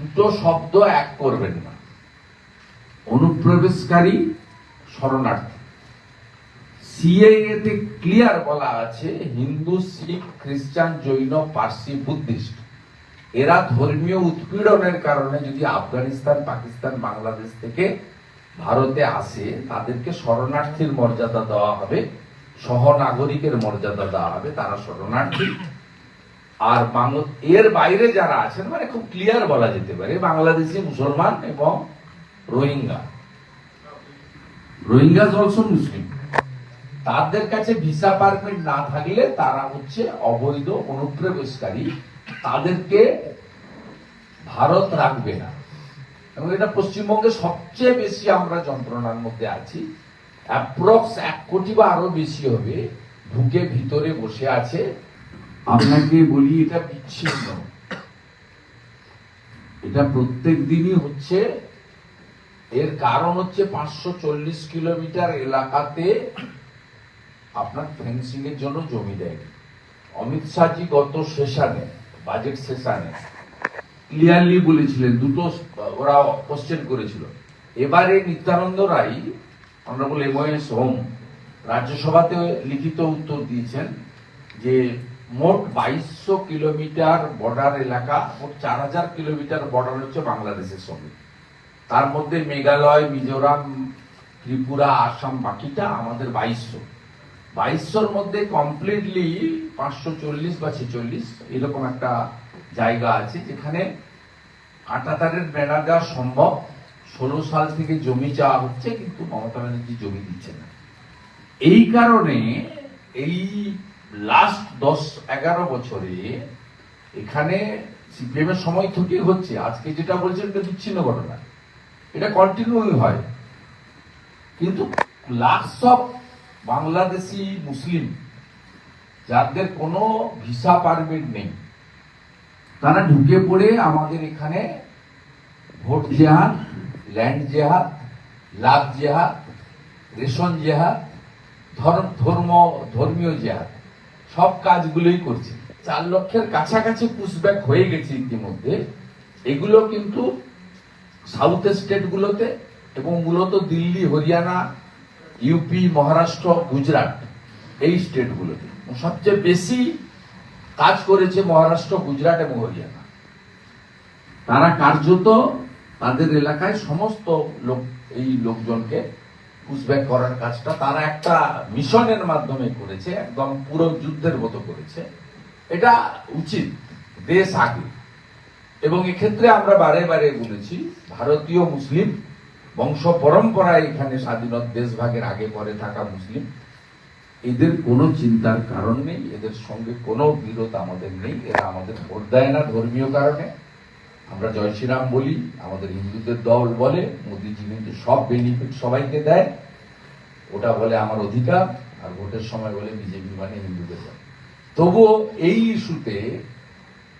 দুটো শব্দ এক করবেন না। অনুপ্রবেশকারী, শরণার্থী। সিএএতে ক্লিয়ার বলা আছে হিন্দু, শিখ, খ্রিস্টান, জৈন, পার্সি, বুদ্ধিস্ট এরা ধর্মীয় উৎপীড়নের কারণে যদি আফগানিস্তান, পাকিস্তান, বাংলাদেশ থেকে ভারতে আসে তাদেরকে শরণার্থীর মর্যাদা দেওয়া হবে, সহনাগরিকের মর্যাদা দেওয়া হবে, তারা শরণার্থী। আর এর বাইরে যারা আছেন মানে খুব ক্লিয়ার বলা যেতে পারে বাংলাদেশি মুসলমান এবং রোহিঙ্গা অলসো মুসলিম, তাদের কাছে ভিসা পারমিট না থাকলে তারা হচ্ছে অবৈধ অনুপ্রবেশকারী, তাদেরকে ভারত রাখবে না। এবং এটা পশ্চিমবঙ্গে সবচেয়ে বেশি আমরা যন্ত্রণার মধ্যে আছি। অ্যাপ্রক্স 1 কোটি বা আরো বেশি হবে ঢুকে ভিতরে বসে আছে। আপনাকে বলি এটা বিচ্ছিন্ন, এটা প্রত্যেক দিনই হচ্ছে। এর কারণ হচ্ছে 540 কিলোমিটার এলাকাতে আপনার ফেন্সিং এর জন্য জমি দেয়। অমিত শাহজি গত সেশনে, বাজেট সেশনে ক্লিয়ারলি বলেছিলেন, দুটো ওরা কোশ্চেন করেছিল। এবারে নিত্যানন্দ রায়, অনারেবল এমওএস হোম, রাজ্যসভাতে লিখিত উত্তর দিয়েছেন যে মোট 2200 কিলোমিটার বর্ডার এলাকা, মোট 4000 কিলোমিটার বর্ডার হচ্ছে বাংলাদেশের সঙ্গে। তার মধ্যে মেঘালয়, মিজোরাম, ত্রিপুরা, আসাম, বাকিটা আমাদের 2200-র মধ্যে কমপ্লিটলি 540 বা 46 এরকম একটা জায়গা আছে যেখানে কাঁটাতারের বেড়া দেওয়া সম্ভব। 16 সাল থেকে জমি চাওয়া হচ্ছে, কিন্তু মমতা ব্যানার্জি জমি দিচ্ছে না। এই কারণে এই লাস্ট 10-11 বছরে এখানে সিপিএম এর সময় থেকে হচ্ছে। আজকে যেটা বলছেন এটা বিচ্ছিন্ন ঘটনা, এটা কন্টিনিউ হয়। কিন্তু লাখস অফ বাংলাদেশি মুসলিম যাদের কোনো ভিসা পারমিট নেই, তারা ঢুকে পড়ে আমাদের এখানে ভোট জেহাদ, ল্যান্ড জেহাদ, লাভ জেহাদ, রেশন জেহাদ, ধর্মীয় জেহাদ, সব কাজগুলোই করছে। 4 লক্ষের কাছাকাছি পুশব্যাক হয়ে গেছে ইতিমধ্যে। এগুলো কিন্তু সাউথ স্টেট গুলোতে এবং মূলত দিল্লি, হরিয়ানা, ইউপি, মহারাষ্ট্র, গুজরাট এই স্টেট গুলোতে সবচেয়ে বেশি কাজ করেছে মহারাষ্ট্র, গুজরাট এবং হরিয়ানা। তারা কার্যত তাদের এলাকায় সমস্ত এই লোকজনকে পুশব্যাক করার কাজটা তারা একটা মিশনের মাধ্যমে করেছে, একদম পুরো যুদ্ধের মতো করেছে। এটা উচিত, দেশ আগে। এবং এক্ষেত্রে আমরা বারে বারে বলেছি, ভারতীয় মুসলিম বংশ পরম্পরায় এখানে স্বাধীনতা দেশভাগের আগে পরে থাকা মুসলিম, এদের কোনো চিন্তার কারণ নেই, এদের সঙ্গে কোনো বিরোধ আমাদের নেই। এরা আমাদের ভোট দেয় না ধর্মীয় কারণে। আমরা জয় শ্রীরাম বলি, আমাদের হিন্দুদের দল বলে, মোদীজি কিন্তু সব বেনিফিট সবাইকে দেয়, ওটা বলে আমার অধিকার, আর ভোটের সময় বলে বিজেপি মানে হিন্দুদের দল। তবুও এই ইস্যুতে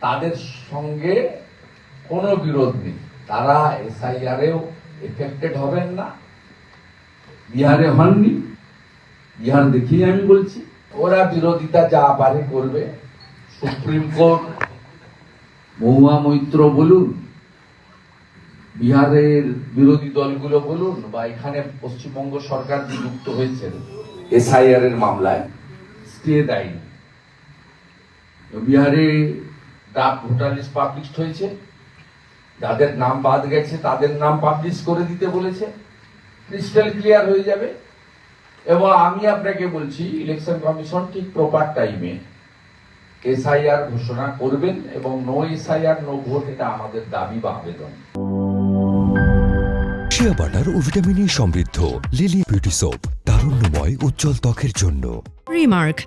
তাদের সঙ্গে কোনো বিরোধ নেই। তারা এসআইআরেও এফেক্টেড হবেন না, বিহারে হননি। বিহার দেখিয়ে আমি বলছি, ওরা বিরোধিতা যা পারে করবে। সুপ্রিম কোর্ট, মহুয়া মৈত্র বলুন, বিহারের বিরোধী দলগুলো বলুন, বা এখানে পশ্চিমবঙ্গ সরকার যে যুক্ত হয়েছে এসআইআর এর মামলায়, স্টে দেয়নি। বিহারে ড্রাফট ভোটার লিস্ট পাবলিশ হয়েছে, যাদের নাম বাদ গেছে তাদের নাম পাবলিশ করে দিতে বলেছে, ক্রিস্টাল ক্লিয়ার হয়ে যাবে। এবং আমি আপনাকে বলছি, ইলেকশন কমিশন ঠিক প্রপার টাইমে এসআইআর ঘোষণা করবেন, এবং নো এসআইআর নো ভোট, এটা আমাদের দাবি বা আবেদন। শিয়া বাটার ও ভিটামিন ই সমৃদ্ধ লিলি বিউটি সোপ, তারুণ্যময় উজ্জ্বল ত্বকের জন্য। রিমার্ক,